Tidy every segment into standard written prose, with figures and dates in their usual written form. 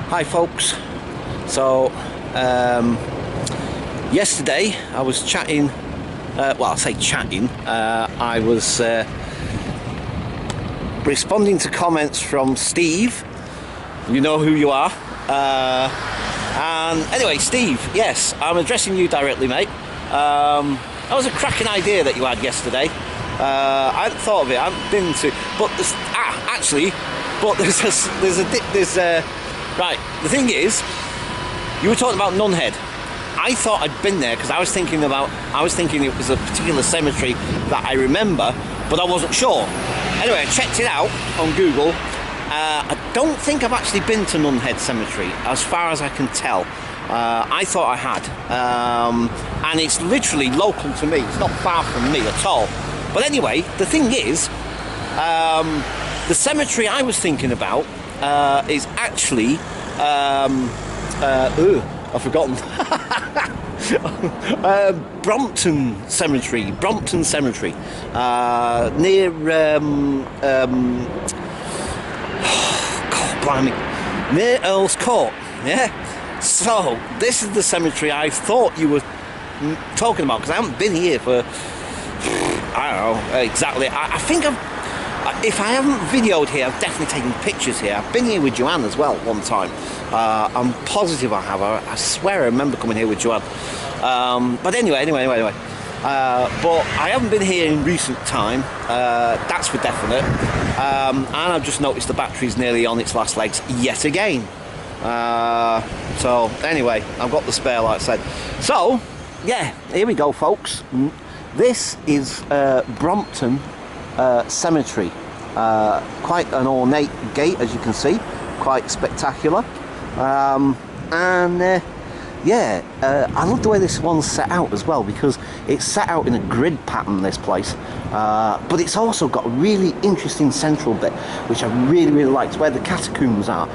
Hi folks. So yesterday I was chatting, well, I say chatting, I was responding to comments from Steve. You know who you are. And anyway, Steve, yes, I'm addressing you directly, mate. That was a cracking idea that you had yesterday. I hadn't thought of it. I haven't been to, but right. The thing is, you were talking about Nunhead. I thought I'd been there because I was thinking it was a particular cemetery that I remember, but I wasn't sure. Anyway, I checked it out on Google. I don't think I've actually been to Nunhead Cemetery, as far as I can tell. I thought I had, and it's literally local to me. It's not far from me at all. But anyway, the thing is, the cemetery I was thinking about is actually, I've forgotten. Brompton Cemetery, near, God blimey, near Earl's Court, yeah? So, this is the cemetery I thought you were talking about, because I haven't been here for, I don't know, exactly. I think if I haven't videoed here, I've definitely taken pictures here. I've been here with Joanne as well one time. I'm positive I have. I swear I remember coming here with Joanne. But anyway. But I haven't been here in recent time. That's for definite. And I've just noticed the battery's nearly on its last legs yet again. So anyway, I've got the spare, like I said. So yeah, here we go, folks. This is Brompton Cemetery. Quite an ornate gate, as you can see, quite spectacular. Yeah, I love the way this one's set out as well, because it's set out in a grid pattern, this place, but it's also got a really interesting central bit which I really like. It's where the catacombs are.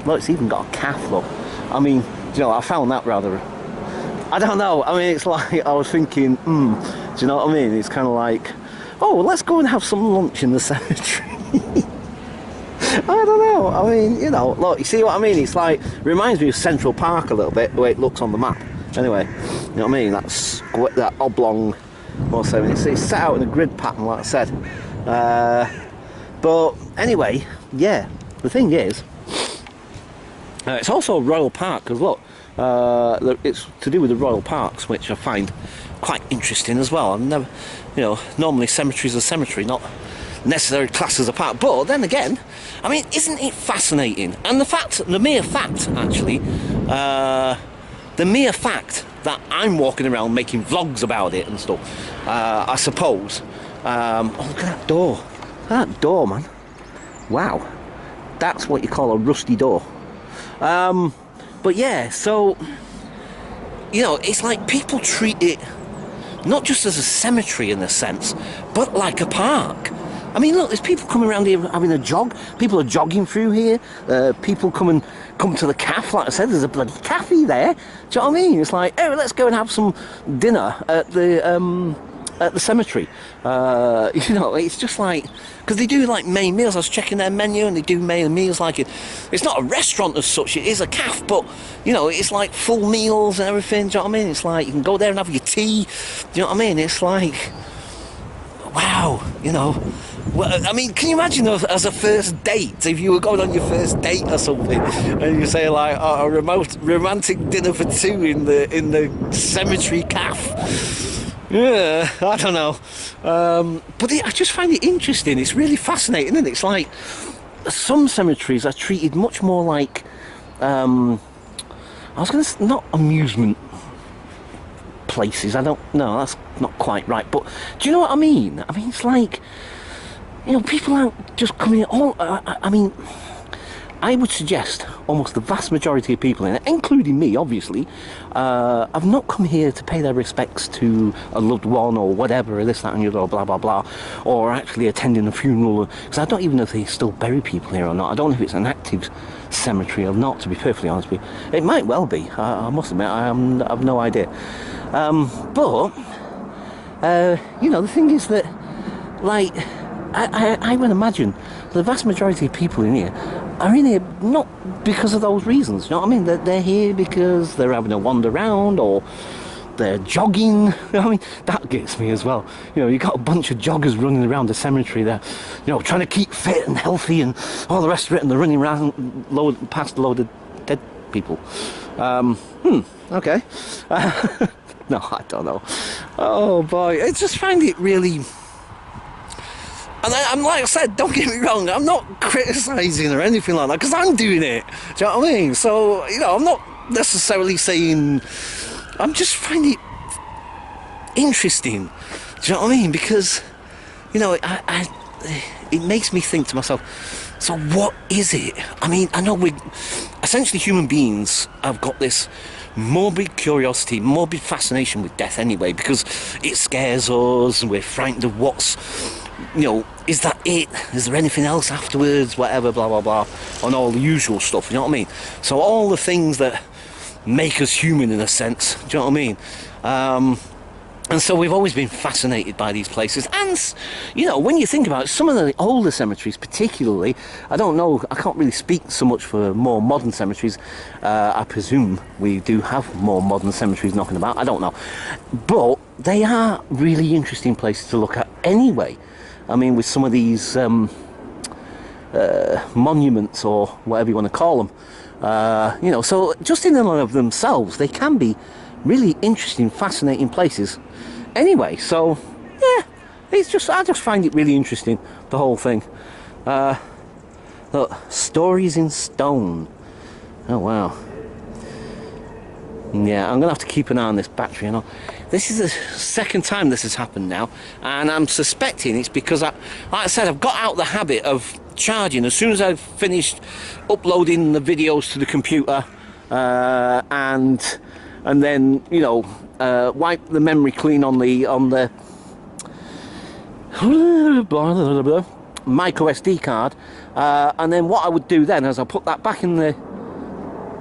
Look, it's even got a calf, look. I mean, you know, I found that rather, I don't know, I mean, it's like I was thinking, do you know what I mean? It's kind of like, oh, let's go and have some lunch in the cemetery. I don't know, I mean, you know, look, you see what I mean? It's like, reminds me of Central Park a little bit, the way it looks on the map. Anyway, you know what I mean? That oblong, what's that? It's set out in a grid pattern, like I said. But anyway, yeah, the thing is, it's also a royal park, because look, it's to do with the royal parks, which I find quite interesting as well. I've never, you know, normally cemeteries are cemetery, not necessarily classed as a park, but then again, I mean, isn't it fascinating? And the mere fact that I'm walking around making vlogs about it and stuff, I suppose. Oh, look at that door. Look at that door, man. Wow, that's what you call a rusty door. But yeah, so, you know, it's like people treat it not just as a cemetery in a sense, but like a park. I mean, look, there's people coming around here having a jog. People are jogging through here. People come to the cafe, like I said, there's a bloody cafe there. Do you know what I mean? It's like, oh, let's go and have some dinner at the cemetery. You know, it's just like, because they do like main meals. I was checking their menu, and they do main meals like it. It's not a restaurant as such. It is a cafe, but you know, it's like full meals and everything. Do you know what I mean? It's like you can go there and have your tea. Do you know what I mean? It's like, wow, you know. Well, I mean, can you imagine as a first date, if you were going on your first date or something, and you say like, oh, a romantic dinner for two in the cemetery cafe? Yeah, I don't know. But I just find it interesting. It's really fascinating, isn't it? It's like some cemeteries are treated much more like, I was going to say, not amusement places. I don't know, that's not quite right. But do you know what I mean? I mean, it's like, you know, people aren't just coming in all, I mean, I would suggest almost the vast majority of people in it, including me, obviously, have not come here to pay their respects to a loved one or whatever, or this, that and the other, or blah, blah, blah, or actually attending a funeral, because I don't even know if they still bury people here or not. I don't know if it's an active cemetery or not, to be perfectly honest with you. It might well be, I must admit, I have no idea. But, you know, the thing is that, like, I would imagine the vast majority of people in here are in here not because of those reasons, you know what I mean? They're here because they're having a wander around, or they're jogging. You know what I mean? That gets me as well. You know, you got a bunch of joggers running around the cemetery there, you know, trying to keep fit and healthy and all the rest of it, and they're running around past a load of dead people. Okay. No, I don't know. Oh boy, I just find it really... And I'm, like I said, don't get me wrong, I'm not criticising or anything like that, because I'm doing it. Do you know what I mean? So, you know, I'm not necessarily saying... I'm just finding it interesting. Do you know what I mean? Because, you know, it makes me think to myself, so what is it? I mean, I know we... Essentially, human beings have got this morbid curiosity, morbid fascination with death anyway, because it scares us, and we're frightened of what's... You know, is that it? Is there anything else afterwards? Whatever, blah, blah, blah. And all the usual stuff, you know what I mean? So all the things that make us human in a sense, do you know what I mean? And so we've always been fascinated by these places. And, you know, when you think about it, some of the older cemeteries particularly, I don't know, I can't really speak so much for more modern cemeteries. I presume we do have more modern cemeteries knocking about, I don't know. But they are really interesting places to look at anyway. I mean, with some of these monuments, or whatever you want to call them, you know, so just in and of themselves, they can be really interesting, fascinating places. Anyway, so yeah, it's just, I just find it really interesting, the whole thing. Look, stories in stone. Oh wow. Yeah, I'm gonna have to keep an eye on this battery. You know, this is the second time this has happened now, and I'm suspecting it's because like I said, I've got out the habit of charging as soon as I've finished uploading the videos to the computer, and then, you know, wipe the memory clean on the micro SD card, and then what I would do then is I put that back in the,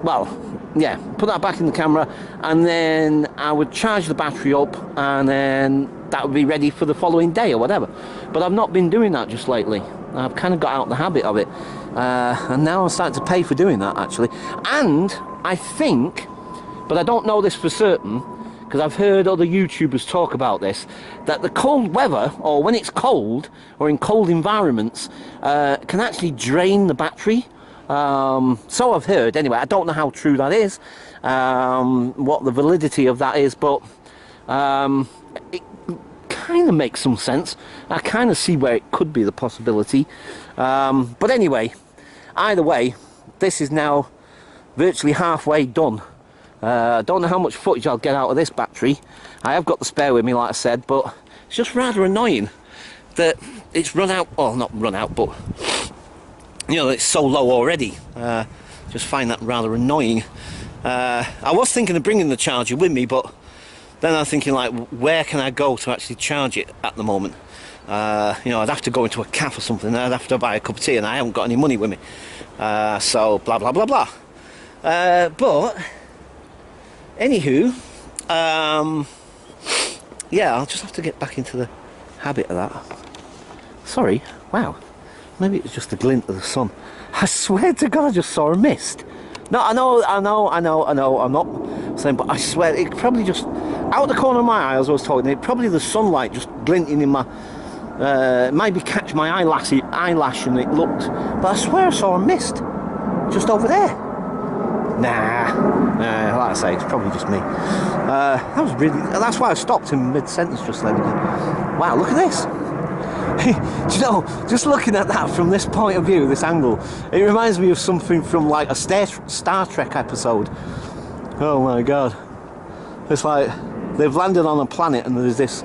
well, yeah, put that back in the camera, and then I would charge the battery up, and then that would be ready for the following day or whatever. But I've not been doing that just lately. I've kind of got out the habit of it, and now I'm starting to pay for doing that actually. And I think, but I don't know this for certain, because I've heard other YouTubers talk about this, that the cold weather, or when it's cold, or in cold environments, can actually drain the battery. So I've heard, anyway. I don't know how true that is, what the validity of that is, but it kind of makes some sense. I kind of see where it could be the possibility. But anyway, either way, this is now virtually halfway done. I don't know how much footage I'll get out of this battery. I have got the spare with me, like I said, but it's just rather annoying that it's run out, well, not run out, but you know, it's so low already. Just find that rather annoying. I was thinking of bringing the charger with me, but then I'm thinking, like, where can I go to actually charge it at the moment? You know, I'd have to go into a cafe or something, I'd have to buy a cup of tea, and I haven't got any money with me. So, blah, blah, blah, blah. But, anywho, yeah, I'll just have to get back into the habit of that. Sorry, wow. Maybe it was just a glint of the sun. I swear to God, I just saw a mist. No, I know, I'm not saying, but I swear, it probably just, out the corner of my eye as I was talking, it probably the sunlight just glinting in my, maybe catch my eyelash and it looked, but I swear I saw a mist, just over there. Nah, like I say, it's probably just me. That was really, that's why I stopped in mid-sentence just then. Wow, look at this. Do you know, just looking at that from this point of view, this angle, it reminds me of something from like a Star Trek episode. Oh my God. It's like they've landed on a planet and there's this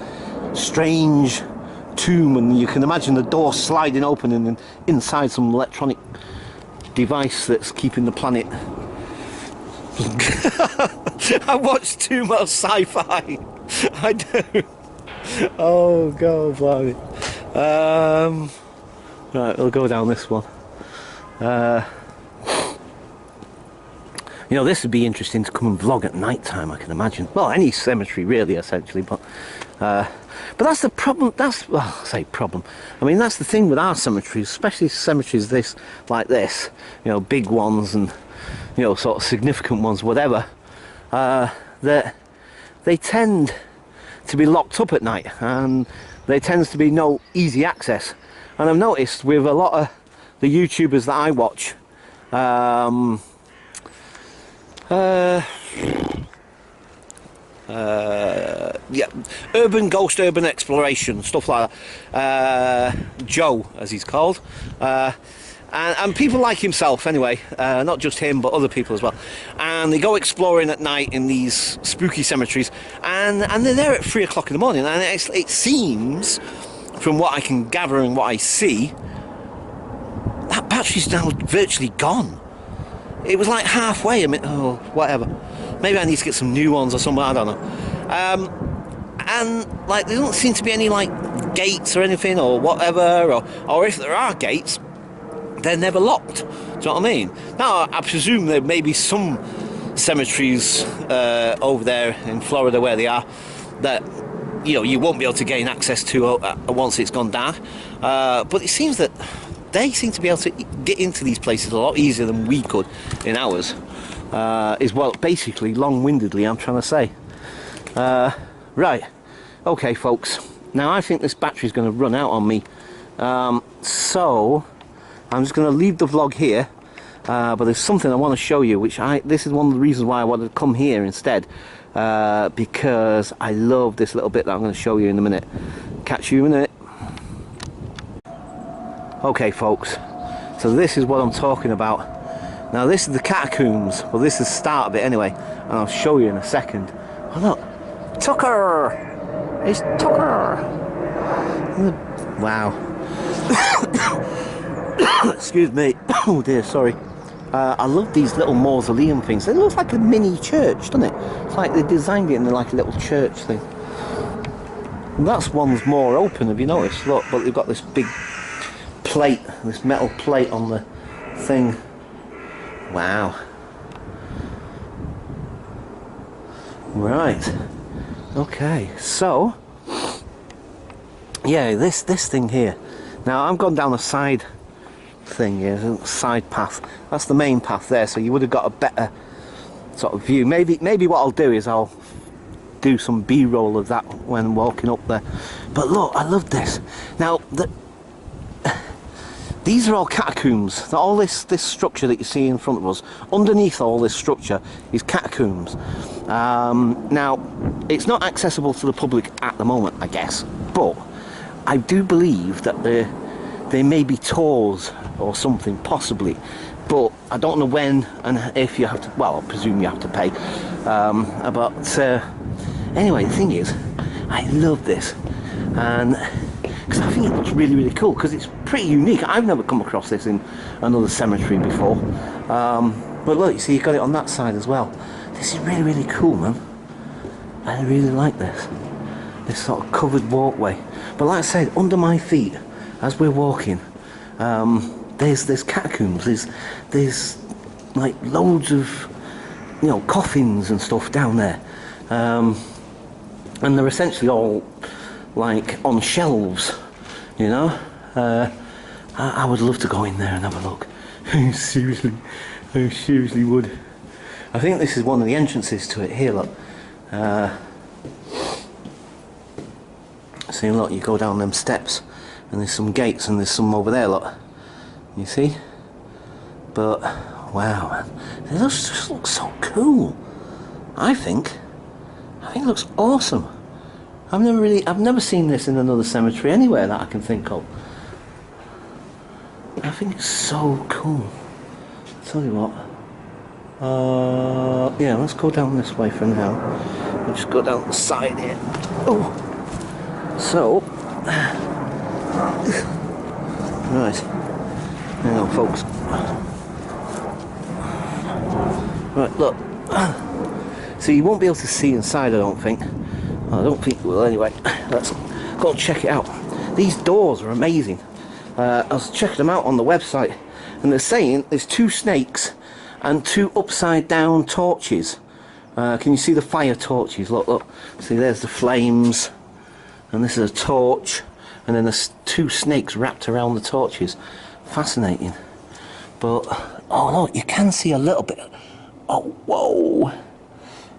strange tomb, and you can imagine the door sliding open and then inside some electronic device that's keeping the planet. I watch too much sci-fi. I do. Oh God, blimey. Right, we'll go down this one. You know, this would be interesting to come and vlog at night time, I can imagine. Well, any cemetery really, essentially, but But that's the problem. That's, well, I say problem. I mean, that's the thing with our cemeteries, especially cemeteries like this, you know, big ones and, you know, sort of significant ones, whatever. That they tend to be locked up at night, and there tends to be no easy access. And I've noticed with a lot of the YouTubers that I watch, yeah, urban ghost, urban exploration, stuff like that. Joe, as he's called, and people like himself anyway, not just him but other people as well, and they go exploring at night in these spooky cemeteries, and they're there at 3 o'clock in the morning, and it seems, from what I can gather and what I see, that battery's now virtually gone. It was like halfway. I mean, oh, whatever. Maybe I need to get some new ones or something, I don't know. And like, there don't seem to be any like gates or anything or whatever, or if there are gates, they're never locked. Do you know what I mean? Now, I presume there may be some cemeteries over there in Florida where they are that, you know, you won't be able to gain access to once it's gone dark. But it seems that they seem to be able to get into these places a lot easier than we could in ours. Is what basically long-windedly I'm trying to say. Right, okay folks, now I think this battery's going to run out on me, so I'm just going to leave the vlog here, but there's something I want to show you, which this is one of the reasons why I wanted to come here instead, because I love this little bit that I'm going to show you in a minute. Catch you in a minute. Okay folks, so this is what I'm talking about. Now this is the catacombs, well this is the start of it anyway, and I'll show you in a second. Oh look, Tucker! It's Tucker! Wow. Excuse me, oh dear, sorry. I love these little mausoleum things. They look like a mini church, doesn't it? It's like they designed it in like a little church thing. And that's one's more open, have you noticed? Look, but they've got this big plate, this metal plate on the thing. Wow. Right. Okay. So, yeah, this thing here. Now I've gone down a side thing here, a side path. That's the main path there. So you would have got a better sort of view. Maybe what I'll do is I'll do some B-roll of that when walking up there. But look, I love this. Now these are all catacombs. All this structure that you see in front of us, underneath all this structure is catacombs. Now, it's not accessible to the public at the moment, I guess, but I do believe that there may be tours or something, possibly, but I don't know when and if you have to, well, I presume you have to pay. But anyway, the thing is, I love this, and because I think it looks really, really cool, because it's pretty unique. I've never come across this in another cemetery before. But look, you see, you got it on that side as well. This is really, really cool, man. I really like this sort of covered walkway. But like I said, under my feet, as we're walking, there's catacombs. There's like loads of, you know, coffins and stuff down there, and they're essentially all like on shelves, you know. I would love to go in there and have a look. Seriously, I seriously would. I think this is one of the entrances to it here, look. See, look, you go down them steps and there's some gates and there's some over there, look. You see? But wow, man, it just looks so cool. I think it looks awesome. I've never seen this in another cemetery anywhere that I can think of. I think it's so cool. I'll tell you what. Yeah, let's go down this way for now. We'll just go down the side here. Oh, so right. Hang on, folks. Right, look. So you won't be able to see inside, I don't think. I don't think you will anyway. Let's go and check it out. These doors are amazing. I was checking them out on the website, and they're saying there's 2 snakes and 2 upside down torches. Can you see the fire torches? Look, look. See, there's the flames. And this is a torch, and then there's two snakes wrapped around the torches. Fascinating. But, oh no, you can see a little bit. Oh, whoa.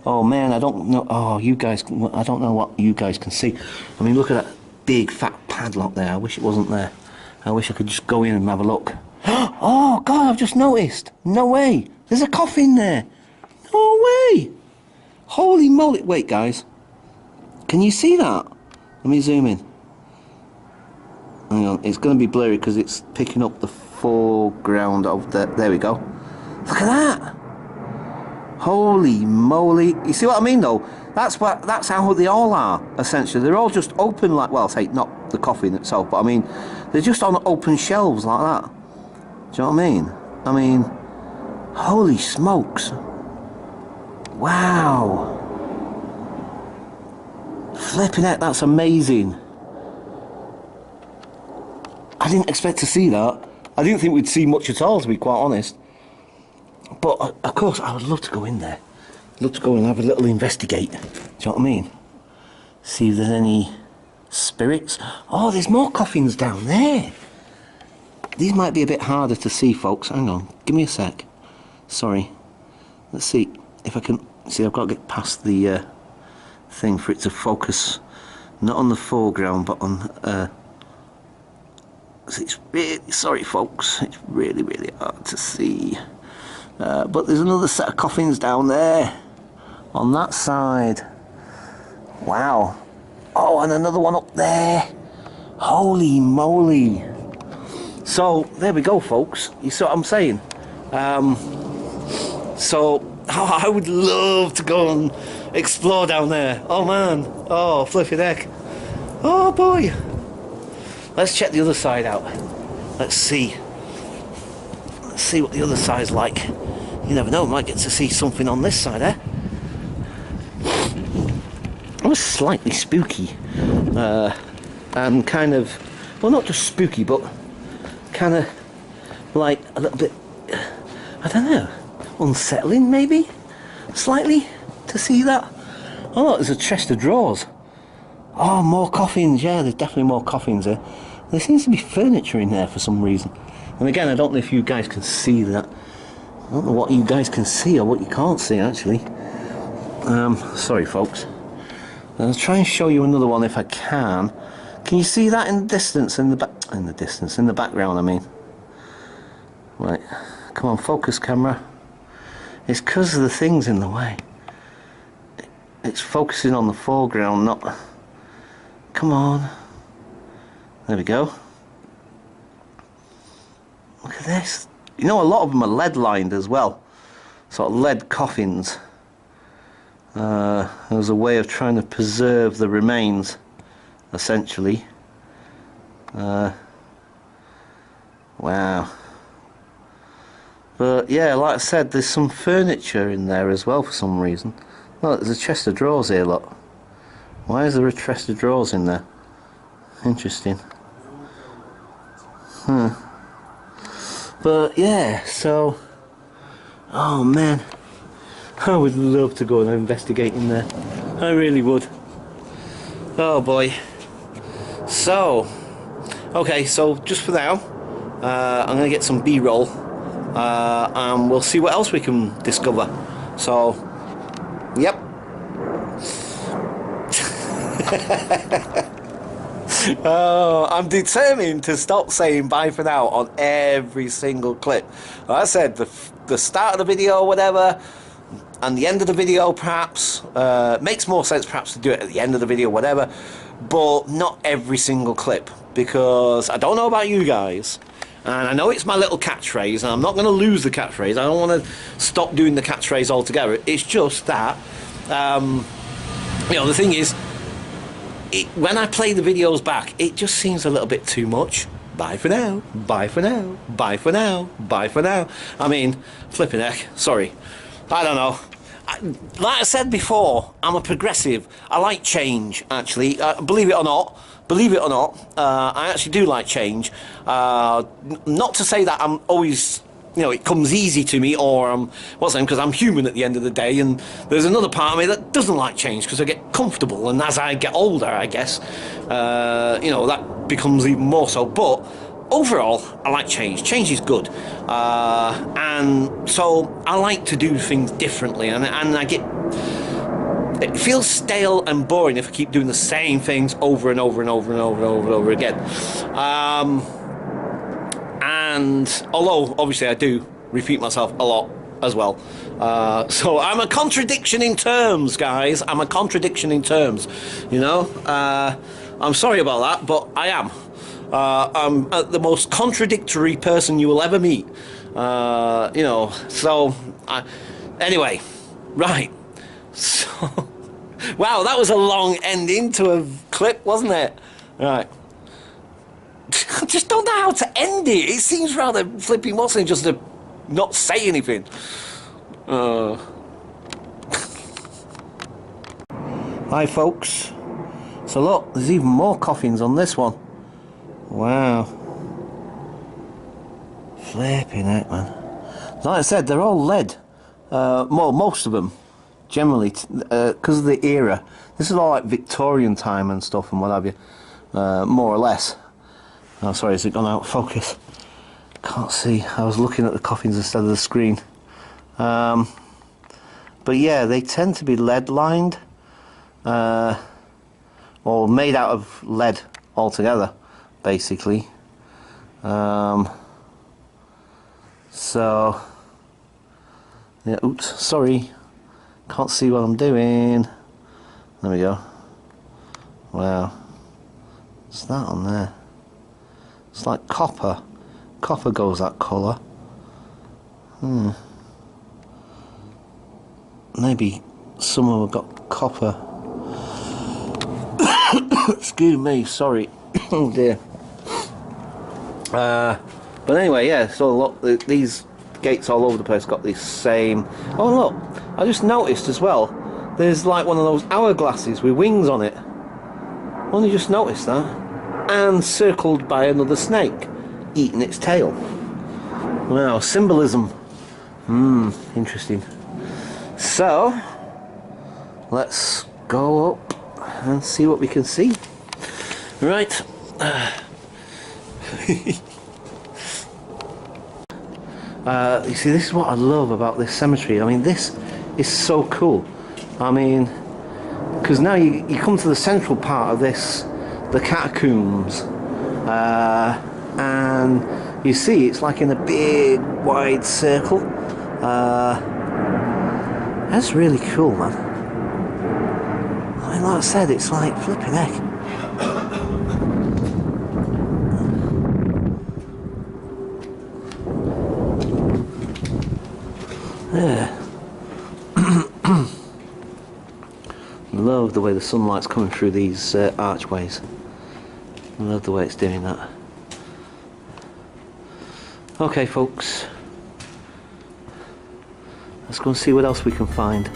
Oh man, I don't know. Oh, you guys, I don't know what you guys can see. I mean, look at that big fat padlock there. I wish it wasn't there. I wish I could just go in and have a look. Oh God, I've just noticed. No way. There's a coffin there. No way. Holy moly. Wait, guys. Can you see that? Let me zoom in. Hang on, it's going to be blurry because it's picking up the foreground of the... There we go. Look at that. Holy moly. You see what I mean though? That's how they all are, essentially. They're all just open like... Well, say, not the coffin itself, but I mean, they're just on open shelves like that. Do you know what I mean? I mean, holy smokes. Wow. Flipping heck, that's amazing. I didn't expect to see that. I didn't think we'd see much at all, to be quite honest. But, of course, I would love to go in there. Love to go and have a little investigate. Do you know what I mean? See if there's any spirits. Oh, there's more coffins down there. These might be a bit harder to see, folks. Hang on, give me a sec. Sorry. Let's see if I can... See, I've got to get past the thing for it to focus. Not on the foreground, but on... It's really... Sorry, folks. It's really, really hard to see. But there's another set of coffins down there. On that side. Wow. Oh, and another one up there. Holy moly. So, there we go, folks. You see what I'm saying? I would love to go and explore down there. Oh, man. Oh, flipping heck. Oh, boy. Let's check the other side out. Let's see. Let's see what the other side's like. You never know, might get to see something on this side, eh? It was slightly spooky. And kind of... Well, not just spooky, but... kind of like a little bit, I don't know, unsettling maybe, slightly, to see that. Oh look, there's a chest of drawers. Oh, more coffins. Yeah, there's definitely more coffins there. There seems to be furniture in there for some reason. And again, I don't know if you guys can see that. I don't know what you guys can see or what you can't see actually. Sorry folks. I'll try and show you another one if I can. Can you see that in the distance, in the background, I mean? Right, come on, focus camera. It's because of the things in the way. It's focusing on the foreground, not... Come on. There we go. Look at this. You know, a lot of them are lead lined as well. Sort of lead coffins. There's a way of trying to preserve the remains. Essentially. Wow. But yeah, like I said, there's some furniture in there as well for some reason. Look, there's a chest of drawers here, look. Why is there a chest of drawers in there? Interesting. But yeah, so... Oh man. I would love to go and investigate in there. I really would. Oh boy. So, okay, so just for now, I'm going to get some B-roll, and we'll see what else we can discover. So, yep. Oh, I'm determined to stop saying bye for now on every single clip. Like I said, the start of the video, whatever, and the end of the video, perhaps. Makes more sense perhaps to do it at the end of the video, whatever. But not every single clip, because I don't know about you guys, and I know it's my little catchphrase, and I'm not going to lose the catchphrase. I don't want to stop doing the catchphrase altogether. It's just that, you know, the thing is, when I play the videos back, it just seems a little bit too much. Bye for now, bye for now, bye for now, bye for now. I mean, flipping heck, sorry. I don't know. Like I said before, I'm a progressive. I like change, actually. Believe it or not, I actually do like change. Not to say that I'm always you know, it comes easy to me, or because I'm human at the end of the day, and there's another part of me that doesn't like change because I get comfortable, and as I get older, I guess, you know, that becomes even more so. But overall, I like change. Change is good, and so I like to do things differently, and I get. It feels stale and boring if I keep doing the same things over and over and over and over and over and over again. And although obviously I do repeat myself a lot as well, so I'm a contradiction in terms, guys. I'm a contradiction in terms, you know. I'm sorry about that, but I am. I'm the most contradictory person you will ever meet, you know. So anyway, right. So, wow, that was a long ending to a clip, wasn't it? Right. I just don't know how to end it. It seems rather flipping Watson just to not say anything. Hi, folks. So look, there's even more coffins on this one. Wow. Flipping heck, man. Like I said, they're all lead. Most of them. Generally, because of the era, this is all like Victorian time and stuff and what have you, more or less. Oh, sorry, has it gone out of focus? Can't see. I was looking at the coffins instead of the screen. But yeah, they tend to be lead lined, or made out of lead altogether, basically. So, yeah. Oops, sorry. Can't see what I'm doing. There we go. Wow. What's that on there? It's like copper. Copper goes that colour. Maybe some of them have got copper. Excuse me, sorry. Oh dear. But anyway, yeah, so look, these gates all over the place got this same... Oh look, I just noticed as well, there's like one of those hourglasses with wings on it. Only just noticed that. And circled by another snake eating its tail. Wow, symbolism. Interesting. So let's go up and see what we can see. Right. You see, this is what I love about this cemetery. I mean, this is so cool. I mean, because now you come to the central part of this, the catacombs, and you see it's like in a big wide circle. That's really cool, man. I mean, like I said, it's like flipping heck. Yeah. Love the way the sunlight's coming through these archways. Love the way it's doing that. Okay, folks. Let's go and see what else we can find.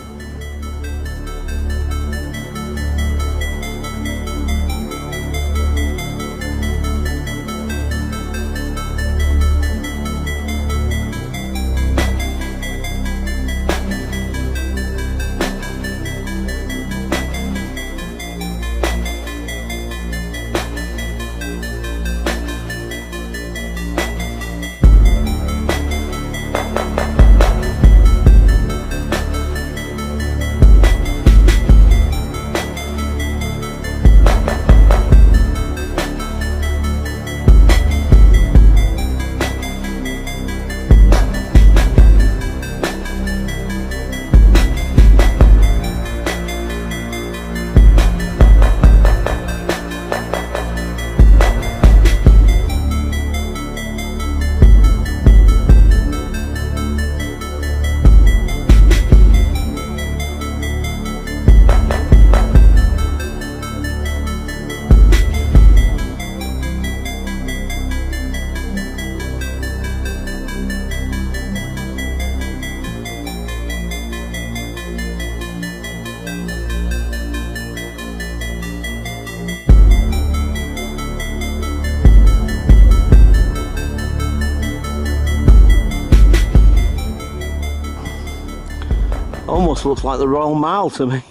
almost looks like the Royal Mile to me.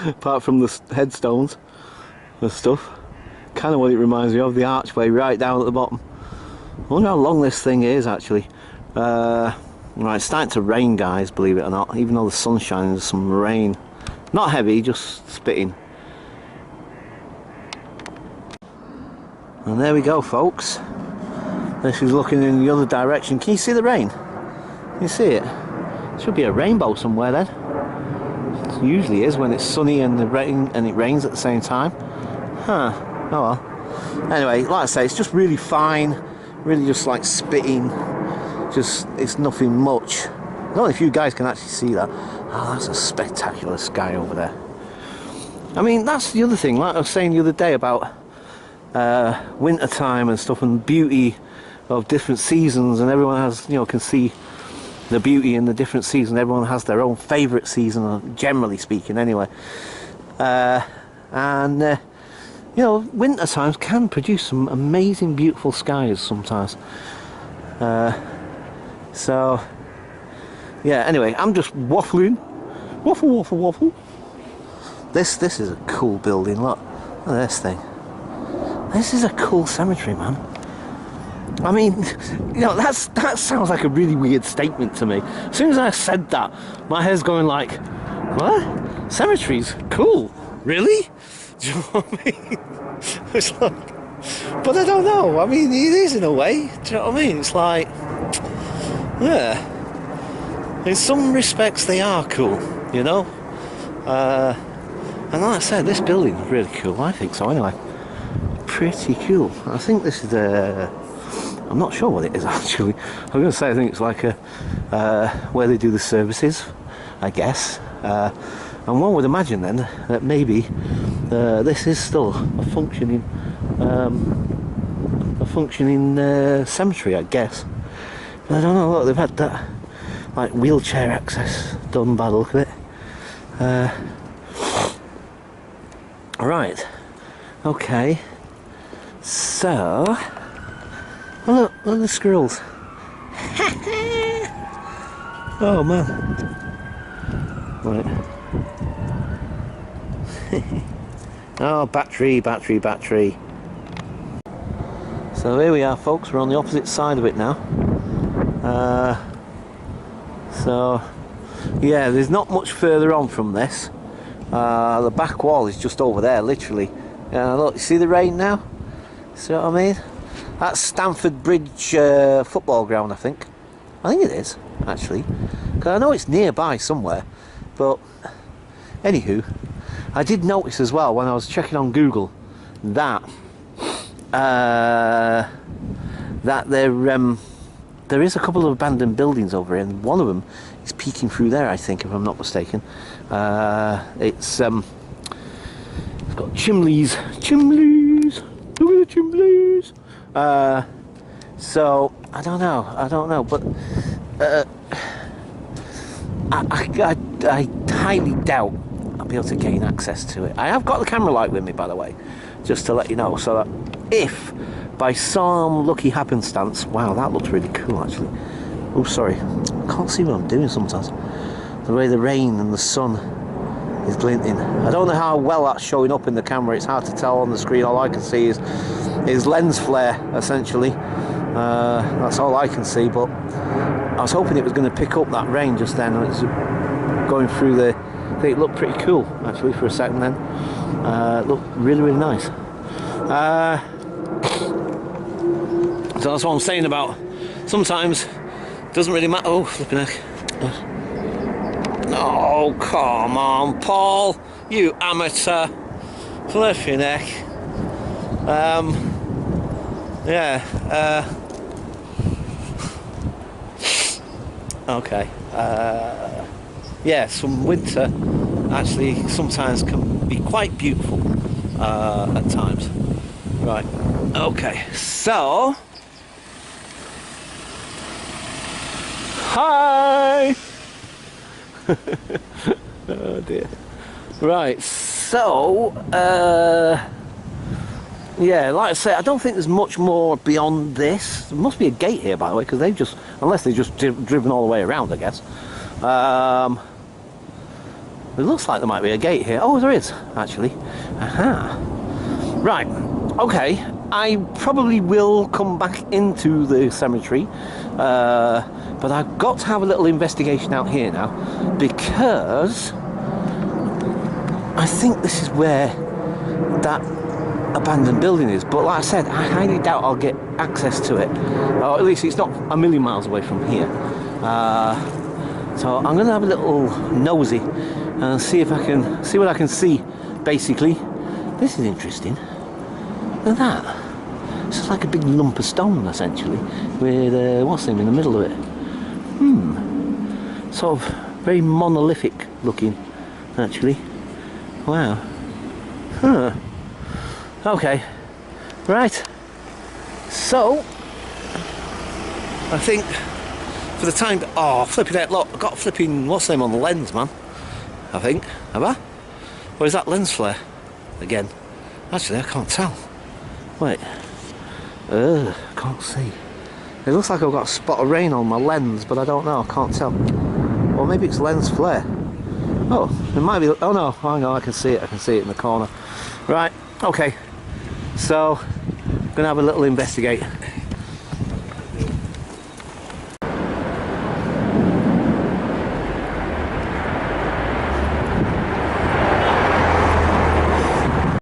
Apart from the headstones and stuff. Kind of what it reminds me of, the archway right down at the bottom. I wonder how long this thing is actually. Right, it's starting to rain, guys, believe it or not. Even though the sun's shining, there's some rain. Not heavy, just spitting. And there we go, folks. This is looking in the other direction. Can you see the rain? Can you see it? Should be a rainbow somewhere then. It usually is when it's sunny and it rains at the same time. Huh. Oh well. Anyway, like I say, it's just really fine. Really just like spitting. Just, it's nothing much. I don't know if you guys can actually see that. Oh, that's a spectacular sky over there. I mean, that's the other thing, like I was saying the other day about winter time and stuff, and beauty of different seasons, and everyone has, you know, can see the beauty in the different seasons. Everyone has their own favourite season, generally speaking, anyway. You know, winter times can produce some amazing, beautiful skies sometimes. So, yeah. Anyway, I'm just waffling, waffle. This is a cool building. Look at this thing. This is a cool cemetery, man. I mean, you know, that sounds like a really weird statement to me. As soon as I said that, my head's going like, what? Cemeteries? Cool. Really? Do you know what I mean? It's like, but I don't know. I mean, it is in a way. Do you know what I mean? It's like, yeah. In some respects, they are cool, you know? And like I said, this building is really cool. I think so, anyway. Pretty cool. I think this is I'm not sure what it is actually. I'm going to say I think it's like where they do the services, I guess. And one would imagine then that maybe this is still a functioning cemetery, I guess. But I don't know. Look, they've had that like wheelchair access done by the look of it. Right. Okay. So, oh look at the squirrels. Oh man. Right. Oh, battery. So here we are, folks. We're on the opposite side of it now. So, yeah, there's not much further on from this. The back wall is just over there, literally. Look, you see the rain now? See what I mean? That's Stamford Bridge football ground, I think. I think it is, actually. Because I know it's nearby somewhere. But, anywho, I did notice as well when I was checking on Google that that there is a couple of abandoned buildings over here, and one of them is peeking through there, I think, if I'm not mistaken. It's got chimneys. Look at the chimneys. So I don't know, but I highly doubt I'll be able to gain access to it. I have got the camera light with me, by the way, just to let you know, so that if by some lucky happenstance, wow, that looks really cool actually. Oh, sorry, I can't see what I'm doing sometimes. The way the rain and the sun is glinting. I don't know how well that's showing up in the camera. It's hard to tell on the screen. All I can see is lens flare, essentially. That's all I can see, but I was hoping it was going to pick up that rain just then. It's going through the thing. It looked pretty cool, actually, for a second then. It looked really, really nice. So that's what I'm saying about sometimes it doesn't really matter. Oh, flipping heck. Oh, come on, Paul, you amateur. Flipping heck. Yeah. Okay. Yeah, some winter actually sometimes can be quite beautiful at times. Right. Okay. So. Hi. Oh dear. Right. So. Yeah, like I say, I don't think there's much more beyond this. There must be a gate here, by the way, because unless they've just driven all the way around, I guess. It looks like there might be a gate here. Oh, there is, actually. Aha. Right, okay. I probably will come back into the cemetery, but I've got to have a little investigation out here now, because I think this is where that abandoned building is. But like I said, I highly doubt I'll get access to it, or at least it's not a million miles away from here. So I'm going to have a little nosy and see if I can see what I can see. Basically, this is interesting. Look at that. It's just like a big lump of stone, essentially, with what's name in the middle of it. Sort of very monolithic looking, actually. Wow. Huh. Okay. Right. So I think for the time. Oh, flipping out! Look, I've got flipping what's name on the lens, man. I think. Have I? Or is that lens flare again? Actually, I can't tell. Wait. I can't see. It looks like I've got a spot of rain on my lens, but I don't know. I can't tell. Or maybe it's lens flare. Oh, it might be. Oh no, hang on. I can see it. I can see it in the corner. Right. Okay. So, I'm gonna have a little investigate.